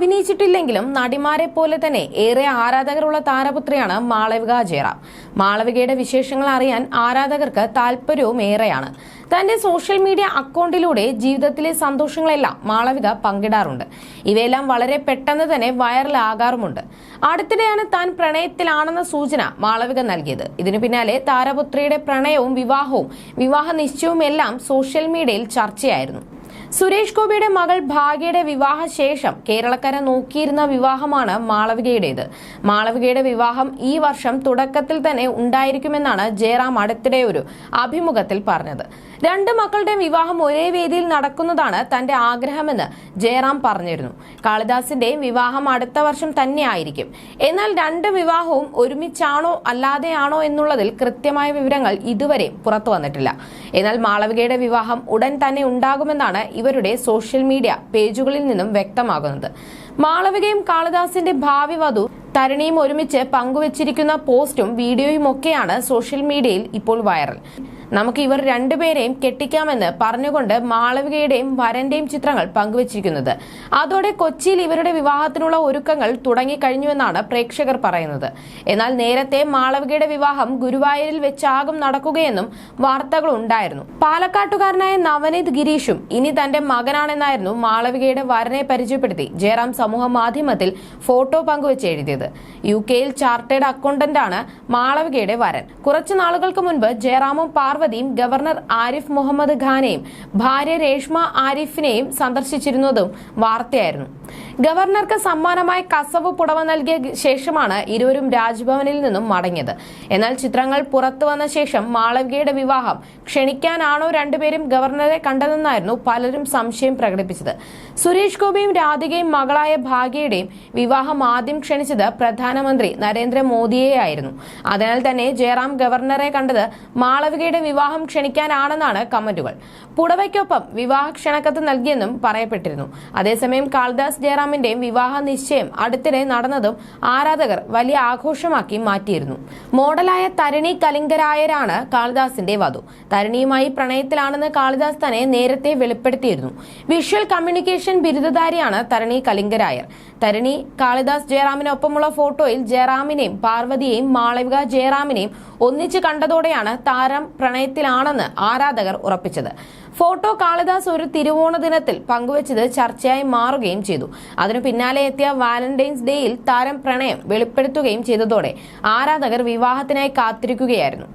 അഭിനയിച്ചിട്ടില്ലെങ്കിലും നടിമാരെ പോലെ തന്നെ ഏറെ ആരാധകരുള്ള താരപുത്രിയാണ് മാളവിക ജയറാം. മാളവികയുടെ വിശേഷങ്ങൾ അറിയാൻ ആരാധകർക്ക് താല്പര്യവും ഏറെയാണ്. തന്റെ സോഷ്യൽ മീഡിയ അക്കൗണ്ടിലൂടെ ജീവിതത്തിലെ സന്തോഷങ്ങളെല്ലാം മാളവിക പങ്കിടാറുണ്ട്. ഇവയെല്ലാം വളരെ പെട്ടെന്ന് തന്നെ വൈറലാകാറുമുണ്ട്. അടുത്തിടെയാണ് താൻ പ്രണയത്തിലാണെന്ന സൂചന മാളവിക നൽകിയത്. ഇതിനു പിന്നാലെ താരപുത്രിയുടെ പ്രണയവും വിവാഹ നിശ്ചയവും എല്ലാം സോഷ്യൽ മീഡിയയിൽ ചർച്ചയായിരുന്നു. സുരേഷ് ഗോപിയുടെ മകൾ ഭാഗ്യയുടെ വിവാഹശേഷം കേരളക്കര നോക്കിയിരുന്ന വിവാഹമാണ് മാളവികയുടേത്. മാളവികയുടെ വിവാഹം ഈ വർഷം തുടക്കത്തിൽ തന്നെ ഉണ്ടായിരിക്കുമെന്നാണ് ജയറാം അടുത്തിടെ ഒരു അഭിമുഖത്തിൽ പറഞ്ഞത്. രണ്ട് മക്കളുടെ വിവാഹം ഒരേ വേദിയിൽ നടക്കുന്നതാണ് തന്റെ ആഗ്രഹമെന്ന് ജയറാം പറഞ്ഞിരുന്നു. കാളിദാസിന്റെ വിവാഹം അടുത്ത വർഷം തന്നെ ആയിരിക്കും. എന്നാൽ രണ്ട് വിവാഹവും ഒരുമിച്ചാണോ അല്ലാതെയാണോ എന്നുള്ളതിൽ കൃത്യമായ വിവരങ്ങൾ ഇതുവരെ പുറത്തു വന്നിട്ടില്ല. എന്നാൽ മാളവികയുടെ വിവാഹം ഉടൻ തന്നെ ഉണ്ടാകുമെന്നാണ് ഇവരുടെ സോഷ്യൽ മീഡിയ പേജുകളിൽ നിന്നും വ്യക്തമാകുന്നത്. മാളവികയും കാളിദാസിന്റെ ഭാവി വധു തരുണിയും ഒരുമിച്ച് പങ്കുവച്ചിരിക്കുന്ന പോസ്റ്റും വീഡിയോയും ഒക്കെയാണ് സോഷ്യൽ മീഡിയയിൽ ഇപ്പോൾ വൈറൽ. നമുക്ക് ഇവർ രണ്ടുപേരെയും കെട്ടിക്കാമെന്ന് പറഞ്ഞുകൊണ്ട് മാളവികയുടെയും വരന്റെയും ചിത്രങ്ങൾ പങ്കുവച്ചിരിക്കുന്നത്. അതോടെ കൊച്ചിയിൽ ഇവരുടെ വിവാഹത്തിനുള്ള ഒരുക്കങ്ങൾ തുടങ്ങിക്കഴിഞ്ഞുവെന്നാണ് പ്രേക്ഷകർ പറയുന്നത്. എന്നാൽ നേരത്തെ മാളവികയുടെ വിവാഹം ഗുരുവായൂരിൽ വെച്ചാകും നടക്കുകയെന്നും വാർത്തകൾ ഉണ്ടായിരുന്നു. പാലക്കാട്ടുകാരനായ നവനീത് ഗിരീഷും ഇനി തന്റെ മകനാണെന്നായിരുന്നു മാളവികയുടെ വരനെ പരിചയപ്പെടുത്തി ജയറാം സമൂഹ മാധ്യമത്തിൽ ഫോട്ടോ പങ്കുവച്ച് എഴുതിയത്. UK-യിൽ ചാർട്ടേഡ് അക്കൗണ്ടന്റാണ് മാളവികയുടെ വരൻ. കുറച്ചു നാളുകൾക്ക് മുൻപ് ജയറാമും പാർവതിയും ഗവർണർ ആരിഫ് മുഹമ്മദ് ഖാനെയും ഭാര്യ രേഷ്മ ആരിഫിനെയും സന്ദർശിച്ചിരുന്നതും വാർത്തയായിരുന്നു. ഗവർണർക്ക് സമ്മാനമായി കസവ് പുടവ നൽകിയ ശേഷമാണ് ഇരുവരും രാജ്ഭവനിൽ നിന്നും മടങ്ങിയത്. എന്നാൽ ചിത്രങ്ങൾ പുറത്തു വന്ന ശേഷം മാളവികയുടെ വിവാഹം ക്ഷണിക്കാനാണോ രണ്ടുപേരും ഗവർണറെ കണ്ടതെന്നായിരുന്നു പലരും സംശയം പ്രകടിപ്പിച്ചത്. സുരേഷ് ഗോപിയും രാധികയും മകളായ ഭാഗ്യയുടെയും വിവാഹം ആദ്യം ക്ഷണിച്ചത് പ്രധാനമന്ത്രി നരേന്ദ്രമോദിയെയായിരുന്നു. അതിനാൽ തന്നെ ജയറാം ഗവർണറെ കണ്ടത് മാളവികയുടെ വിവാഹം ക്ഷണിക്കാനാണെന്നാണ് കമന്റുകൾ. പുടവയ്ക്കൊപ്പം വിവാഹ ക്ഷണക്കത്ത് നൽകിയെന്നും പറയപ്പെട്ടിരുന്നു. അതേസമയം കാളിദാസ് ജയറാമിന്റെയും വിവാഹ നിശ്ചയം അടുത്തിടെ നടന്നതും ആരാധകർ വലിയ ആഘോഷമാക്കി മാറ്റിയിരുന്നു. മോഡലായ തരുണി കലിംഗരായരാണ് കാളിദാസിന്റെ വധു. തരുണിയുമായി പ്രണയത്തിലാണെന്ന് കാളിദാസ് തന്നെ നേരത്തെ വെളിപ്പെടുത്തിയിരുന്നു. വിഷ്വൽ കമ്മ്യൂണിക്കേഷൻ ബിരുദധാരിയാണ് തരുണി കലിംഗരായർ. തരുണി കാളിദാസ് ജയറാമിനൊപ്പമുള്ള ഫോട്ടോയിൽ ജയറാമിനെയും പാർവതിയെയും മാളവിക ജയറാമിനെയും ഒന്നിച്ച് കണ്ടതോടെയാണ് താരം പ്രണയത്തിലാണെന്ന് ആരാധകർ ഉറപ്പിച്ചത്. ഫോട്ടോ കാളിദാസ് ഒരു തിരുവോണ ദിനത്തിൽ പങ്കുവച്ചത് ചർച്ചയായി മാറുകയും ചെയ്തു. അതിനു പിന്നാലെ എത്തിയ വാലന്റൈൻസ് ഡേയിൽ താരം പ്രണയം വെളിപ്പെടുത്തുകയും ചെയ്തതോടെ ആരാധകർ വിവാഹത്തിനായി കാത്തിരിക്കുകയായിരുന്നു.